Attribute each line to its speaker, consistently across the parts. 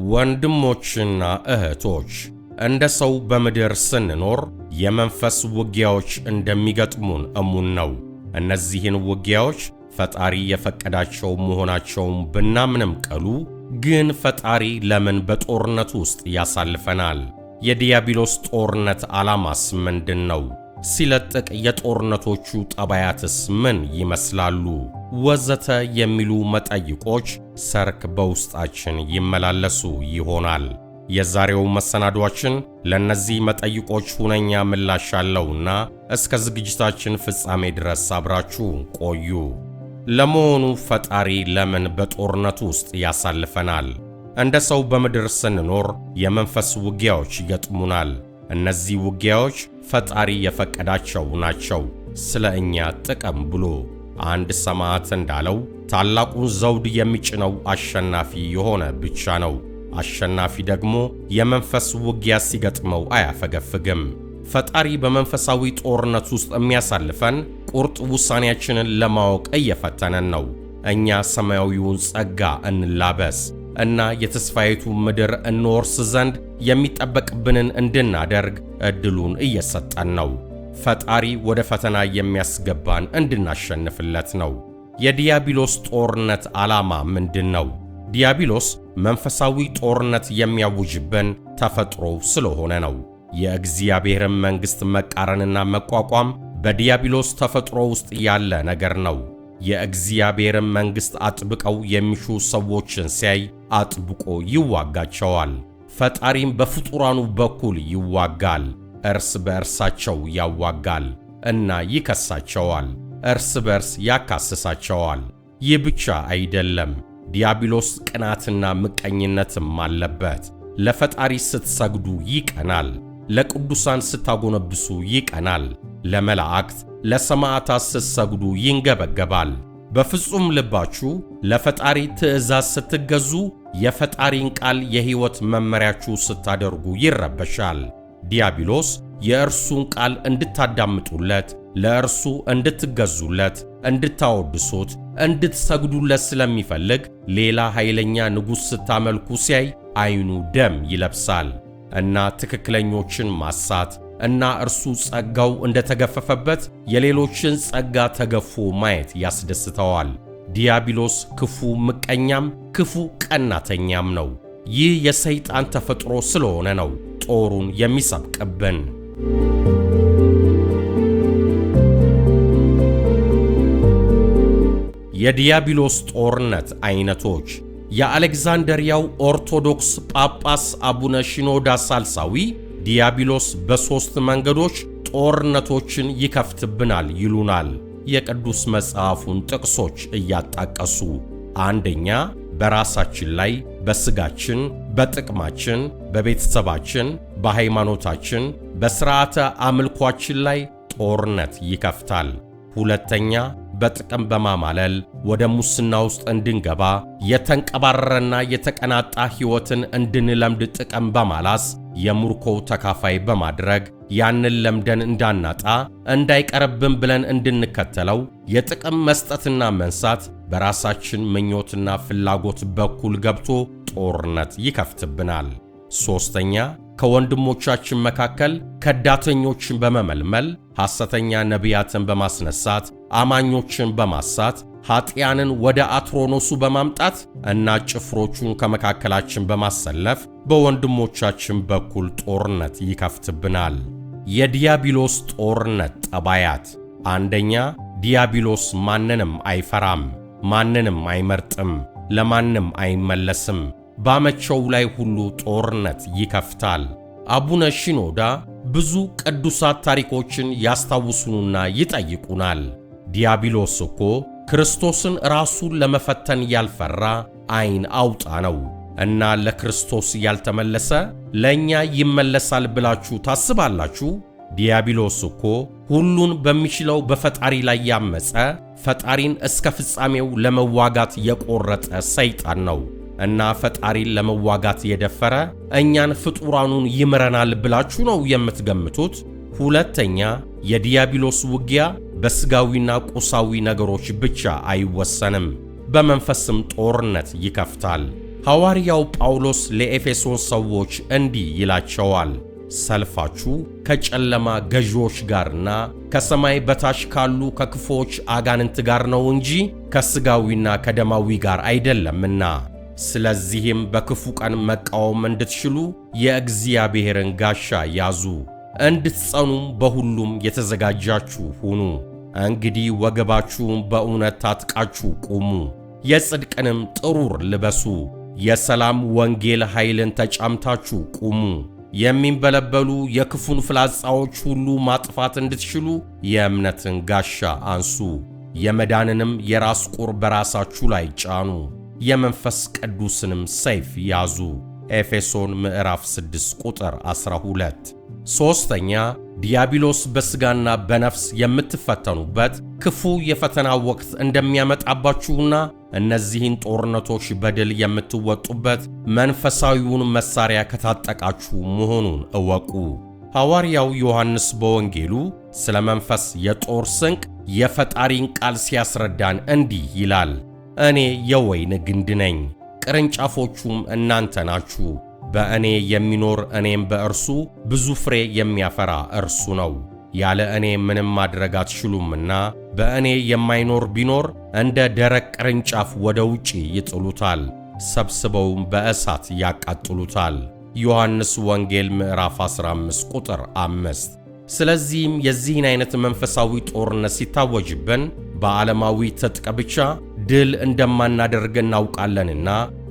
Speaker 1: ወንድሞችና እህቶች እንደ ሰው በምድር ስንኖር የመንፈስ ውጊያዎች እንደሚገጥሙን እሙን ነው። እነዚህን ውጊያዎች ፈጣሪ የፈቀዳቸው መሆናቸውን ብናምንም ቀሉ ግን ፈጣሪ ለምን በጦርነት ውስጥ ያሳልፈናል? የዲያብሎስ ጦርነት ዓላማስ ምንድን ነው? ሲለጥቅ የጦርነቶቹ ጠባያትስ ምን ይመስላሉ? ወዘተ የሚሉ መጠይቆች ሰርክ በውስጣችን ይመላለሱ ይሆናል። የዛሬው መሰናዷችን ለነዚህ መጠይቆች ሁነኛ ምላሽ አለውና እስከ ዝግጅታችን ፍጻሜ ድረስ አብራችሁ ቆዩ። ለመሆኑ ፈጣሪ ለምን በጦርነት ውስጥ ያሳልፈናል? እንደ ሰው በምድር ስንኖር የመንፈስ ውጊያዎች ይገጥሙናል። እነዚህ ውጊያዎች ፈጣሪ የፈቀዳቸው ናቸው፣ ስለ እኛ ጥቅም ብሎ። አንድ ሰማዕት እንዳለው ታላቁን ዘውድ የሚጭነው አሸናፊ የሆነ ብቻ ነው። አሸናፊ ደግሞ የመንፈስ ውጊያ ሲገጥመው አያፈገፍግም። ፈጣሪ በመንፈሳዊ ጦርነት ውስጥ የሚያሳልፈን ቁርጥ ውሳኔያችንን ለማወቅ እየፈተነን ነው። እኛ ሰማያዊውን ጸጋ እንላበስ እና የተስፋይቱ ምድር እንወርስ ዘንድ የሚጠበቅብንን እንድናደርግ ዕድሉን እየሰጠን ነው። ፈጣሪ ወደ ፈተና የሚያስገባን እንድናሸንፍለት ነው። የዲያብሎስ ጦርነት ዓላማ ምንድን ነው? ዲያብሎስ መንፈሳዊ ጦርነት የሚያውጅብን ተፈጥሮ ስለሆነ ነው። የእግዚአብሔርን መንግሥት መቃረንና መቋቋም በዲያብሎስ ተፈጥሮ ውስጥ ያለ ነገር ነው። የእግዚአብሔርን መንግሥት አጥብቀው የሚሹ ሰዎችን ሲያይ አጥብቆ ይዋጋቸዋል። ፈጣሪም በፍጡራኑ በኩል ይዋጋል። እርስ በእርሳቸው ያዋጋል እና ይከሳቸዋል። እርስ በርስ ያካስሳቸዋል። ይህ ብቻ አይደለም። ዲያብሎስ ቅናትና ምቀኝነትም አለበት። ለፈጣሪ ስትሰግዱ ይቀናል። ለቅዱሳን ስታጎነብሱ ይቀናል። ለመላእክት፣ ለሰማዕታት ስትሰግዱ ይንገበገባል። በፍጹም ልባችሁ ለፈጣሪ ትእዛዝ ስትገዙ፣ የፈጣሪን ቃል የሕይወት መመሪያችሁ ስታደርጉ ይረበሻል። ዲያብሎስ የእርሱን ቃል እንድታዳምጡለት፣ ለእርሱ እንድትገዙለት፣ እንድታወድሱት፣ እንድትሰግዱለት ስለሚፈልግ ሌላ ኃይለኛ ንጉሥ ስታመልኩ ሲያይ ዓይኑ ደም ይለብሳል እና ትክክለኞችን ማሳት እና እርሱ ጸጋው እንደተገፈፈበት የሌሎችን ጸጋ ተገፎ ማየት ያስደስተዋል። ዲያብሎስ ክፉ ምቀኛም ክፉ ቀናተኛም ነው። ይህ የሰይጣን ተፈጥሮ ስለሆነ ነው ጦሩን የሚሰብቅብን። የዲያብሎስ ጦርነት አይነቶች። የአሌክዛንደሪያው ኦርቶዶክስ ጳጳስ አቡነ ሺኖዳ ሳልሳዊ ዲያብሎስ በሦስት መንገዶች ጦርነቶችን ይከፍትብናል ይሉናል፣ የቅዱስ መጽሐፉን ጥቅሶች እያጣቀሱ። አንደኛ፣ በራሳችን ላይ፣ በሥጋችን፣ በጥቅማችን፣ በቤተሰባችን፣ በሃይማኖታችን፣ በሥርዓተ አምልኳችን ላይ ጦርነት ይከፍታል። ሁለተኛ፣ በጥቅም በማማለል ወደ ሙስና ውስጥ እንድንገባ የተንቀባረረና የተቀናጣ ሕይወትን እንድንለምድ ጥቅም በማላስ የምርኮው ተካፋይ በማድረግ ያንን ለምደን እንዳናጣ እንዳይቀርብን ብለን እንድንከተለው የጥቅም መስጠትና መንሳት በራሳችን ምኞትና ፍላጎት በኩል ገብቶ ጦርነት ይከፍትብናል። ሦስተኛ፣ ከወንድሞቻችን መካከል ከዳተኞችን በመመልመል ሐሰተኛ ነቢያትን በማስነሳት አማኞችን በማሳት ኀጢያንን ወደ አትሮኖሱ በማምጣት እና ጭፍሮቹን ከመካከላችን በማሰለፍ በወንድሞቻችን በኩል ጦርነት ይከፍትብናል። የዲያብሎስ ጦርነት ጠባያት። አንደኛ፣ ዲያብሎስ ማንንም አይፈራም፣ ማንንም አይመርጥም፣ ለማንም አይመለስም። ባመቸው ላይ ሁሉ ጦርነት ይከፍታል። አቡነ ሺኖዳ ብዙ ቅዱሳት ታሪኮችን ያስታውሱኑና ይጠይቁናል። ዲያብሎስ እኮ ክርስቶስን ራሱን ለመፈተን ያልፈራ ዓይን አውጣ ነው እና ለክርስቶስ ያልተመለሰ ለእኛ ይመለሳል ብላችሁ ታስባላችሁ? ዲያብሎስ እኮ ሁሉን በሚችለው በፈጣሪ ላይ ያመፀ፣ ፈጣሪን እስከ ፍጻሜው ለመዋጋት የቆረጠ ሰይጣን ነው እና ፈጣሪን ለመዋጋት የደፈረ እኛን ፍጡራኑን ይምረናል ብላችሁ ነው የምትገምቱት? ሁለተኛ፣ የዲያብሎስ ውጊያ በሥጋዊና ቁሳዊ ነገሮች ብቻ አይወሰንም፣ በመንፈስም ጦርነት ይከፍታል። ሐዋርያው ጳውሎስ ለኤፌሶን ሰዎች እንዲህ ይላቸዋል፣ ሰልፋችሁ ከጨለማ ገዢዎች ጋርና ከሰማይ በታች ካሉ ከክፉዎች አጋንንት ጋር ነው እንጂ ከሥጋዊና ከደማዊ ጋር አይደለምና። ስለዚህም በክፉ ቀን መቃወም እንድትችሉ የእግዚአብሔርን ጋሻ ያዙ፣ እንድትጸኑም በሁሉም የተዘጋጃችሁ ሁኑ። እንግዲህ ወገባችሁን በእውነት ታጥቃችሁ ቁሙ፣ የጽድቅንም ጥሩር ልበሱ፣ የሰላም ወንጌል ኃይልን ተጫምታችሁ ቁሙ። የሚንበለበሉ የክፉን ፍላጻዎች ሁሉ ማጥፋት እንድትችሉ የእምነትን ጋሻ አንሱ፣ የመዳንንም የራስ ቁር በራሳችሁ ላይ ጫኑ፣ የመንፈስ ቅዱስንም ሰይፍ ያዙ። ኤፌሶን ምዕራፍ 6 ቁጥር 12። ሦስተኛ፣ ዲያብሎስ በሥጋና በነፍስ የምትፈተኑበት ክፉ የፈተና ወቅት እንደሚያመጣባችሁና እነዚህን ጦርነቶች በድል የምትወጡበት መንፈሳዊውን መሣሪያ ከታጠቃችሁ መሆኑን እወቁ። ሐዋርያው ዮሐንስ በወንጌሉ ስለ መንፈስ የጦር ስንቅ የፈጣሪን ቃል ሲያስረዳን እንዲህ ይላል፣ እኔ የወይን ግንድ ነኝ፣ ቅርንጫፎቹም እናንተ ናችሁ። በእኔ የሚኖር እኔም በእርሱ ብዙ ፍሬ የሚያፈራ እርሱ ነው። ያለ እኔ ምንም ማድረግ አትችሉምና በእኔ የማይኖር ቢኖር እንደ ደረቅ ቅርንጫፍ ወደ ውጪ ይጥሉታል፣ ሰብስበውም በእሳት ያቃጥሉታል። ዮሐንስ ወንጌል ምዕራፍ 15 ቁጥር 5። ስለዚህም የዚህን ዓይነት መንፈሳዊ ጦርነት ሲታወጅብን በዓለማዊ ትጥቅ ብቻ ድል እንደማናደርግ እናውቃለንና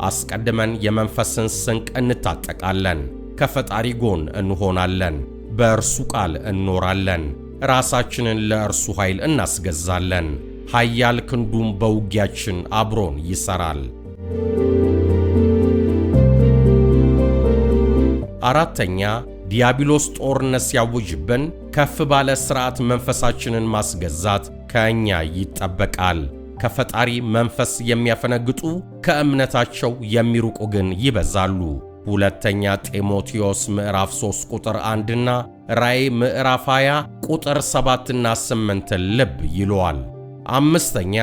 Speaker 1: አስቀድመን የመንፈስን ስንቅ እንታጠቃለን፣ ከፈጣሪ ጎን እንሆናለን፣ በእርሱ ቃል እንኖራለን፣ ራሳችንን ለእርሱ ኃይል እናስገዛለን፣ ኃያል ክንዱም በውጊያችን አብሮን ይሠራል። አራተኛ፣ ዲያብሎስ ጦርነት ሲያውጅብን ከፍ ባለ ሥርዓት መንፈሳችንን ማስገዛት ከእኛ ይጠበቃል። ከፈጣሪ መንፈስ የሚያፈነግጡ ከእምነታቸው የሚርቁ ግን ይበዛሉ። ሁለተኛ ጢሞቴዎስ ምዕራፍ 3 ቁጥር 1 እና ራእይ ምዕራፍ 20 ቁጥር 7 እና 8 ልብ ይለዋል። አምስተኛ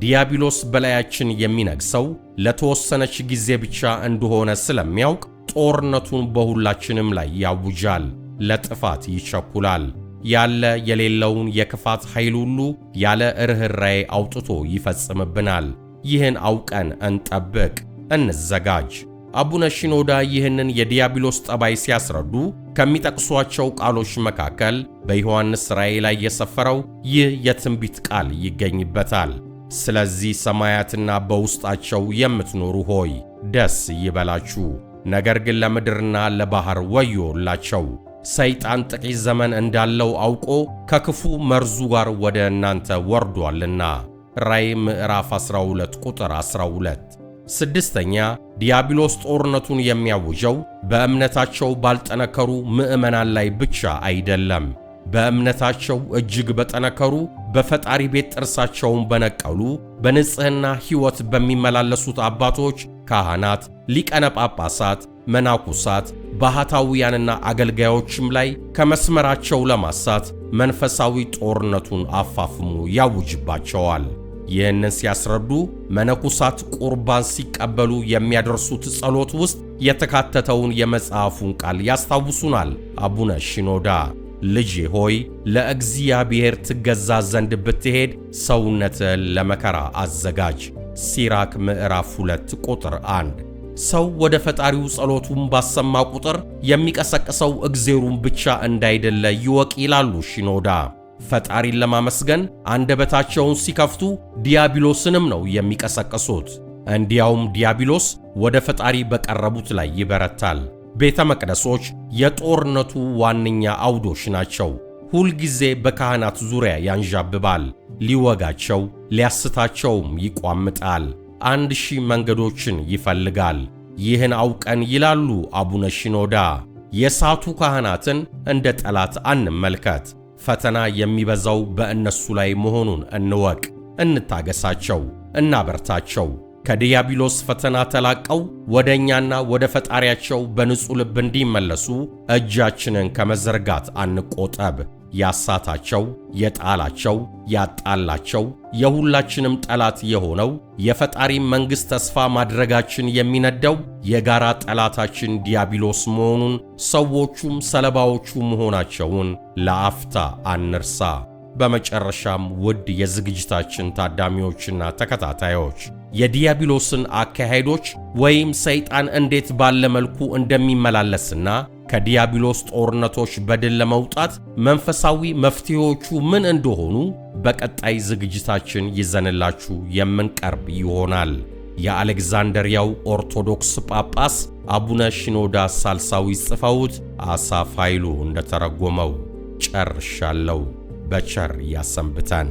Speaker 1: ዲያብሎስ በላያችን የሚነግሰው ለተወሰነች ጊዜ ብቻ እንደሆነ ስለሚያውቅ ጦርነቱን በሁላችንም ላይ ያውጃል፣ ለጥፋት ይቸኩላል። ያለ የሌለውን የክፋት ኃይል ሁሉ ያለ ርኅራኄ አውጥቶ ይፈጽምብናል። ይህን አውቀን እንጠብቅ፣ እንዘጋጅ። አቡነ ሺኖዳ ይህንን የዲያብሎስ ጠባይ ሲያስረዱ ከሚጠቅሷቸው ቃሎች መካከል በዮሐንስ ራእይ ላይ የሰፈረው ይህ የትንቢት ቃል ይገኝበታል። ስለዚህ ሰማያትና በውስጣቸው የምትኖሩ ሆይ ደስ ይበላችሁ፣ ነገር ግን ለምድርና ለባሕር ወዮላቸው፣ ሰይጣን ጥቂት ዘመን እንዳለው አውቆ ከክፉ መርዙ ጋር ወደ እናንተ ወርዷልና። ራእይ ምዕራፍ 12 ቁጥር 12። ስድስተኛ ዲያብሎስ ጦርነቱን የሚያውጀው በእምነታቸው ባልጠነከሩ ምዕመናን ላይ ብቻ አይደለም። በእምነታቸው እጅግ በጠነከሩ በፈጣሪ ቤት ጥርሳቸውን በነቀሉ በንጽሕና ሕይወት በሚመላለሱት አባቶች፣ ካህናት፣ ሊቃነ ጳጳሳት፣ መናኩሳት፣ ባህታውያንና አገልጋዮችም ላይ ከመስመራቸው ለማሳት መንፈሳዊ ጦርነቱን አፋፍሞ ያውጅባቸዋል። ይህንን ሲያስረዱ መነኩሳት ቁርባን ሲቀበሉ የሚያደርሱት ጸሎት ውስጥ የተካተተውን የመጽሐፉን ቃል ያስታውሱናል። አቡነ ሺኖዳ ልጄ ሆይ ለእግዚአብሔር ትገዛ ዘንድ ብትሄድ ሰውነትህን ለመከራ አዘጋጅ። ሲራክ ምዕራፍ 2 ቁጥር 1። ሰው ወደ ፈጣሪው ጸሎቱን ባሰማ ቁጥር የሚቀሰቅሰው እግዜሩን ብቻ እንዳይደለ ይወቅ ይላሉ ሺኖዳ። ፈጣሪን ለማመስገን አንደበታቸውን ሲከፍቱ ዲያብሎስንም ነው የሚቀሰቅሱት። እንዲያውም ዲያብሎስ ወደ ፈጣሪ በቀረቡት ላይ ይበረታል። ቤተ መቅደሶች የጦርነቱ ዋነኛ አውዶች ናቸው። ሁልጊዜ በካህናት ዙሪያ ያንዣብባል። ሊወጋቸው ሊያስታቸውም ይቋምጣል። 1000 መንገዶችን ይፈልጋል። ይህን አውቀን ይላሉ አቡነ ሺኖዳ የሳቱ ካህናትን እንደ ጠላት አንመልከት። ፈተና የሚበዛው በእነሱ ላይ መሆኑን እንወቅ። እንታገሳቸው፣ እናበርታቸው። ከዲያብሎስ ፈተና ተላቀው ወደኛና ወደ ፈጣሪያቸው በንጹሕ ልብ እንዲመለሱ እጃችንን ከመዘርጋት አንቆጠብ። ያሳታቸው፣ የጣላቸው፣ ያጣላቸው የሁላችንም ጠላት የሆነው የፈጣሪ መንግሥት ተስፋ ማድረጋችን የሚነደው የጋራ ጠላታችን ዲያብሎስ መሆኑን ሰዎቹም ሰለባዎቹ መሆናቸውን ለአፍታ አንርሳ። በመጨረሻም ውድ የዝግጅታችን ታዳሚዎችና ተከታታዮች የዲያብሎስን አካሄዶች ወይም ሰይጣን እንዴት ባለ መልኩ እንደሚመላለስና ከዲያብሎስ ጦርነቶች በድል ለመውጣት መንፈሳዊ መፍትሄዎቹ ምን እንደሆኑ በቀጣይ ዝግጅታችን ይዘንላችሁ የምንቀርብ ይሆናል። የአሌክዛንድሪያው ኦርቶዶክስ ጳጳስ አቡነ ሽኖዳ ሳልሳዊ ጽፈውት አሳፍ ኃይሉ እንደተረጎመው ጨርሻለሁ። በቸር ያሰንብተን።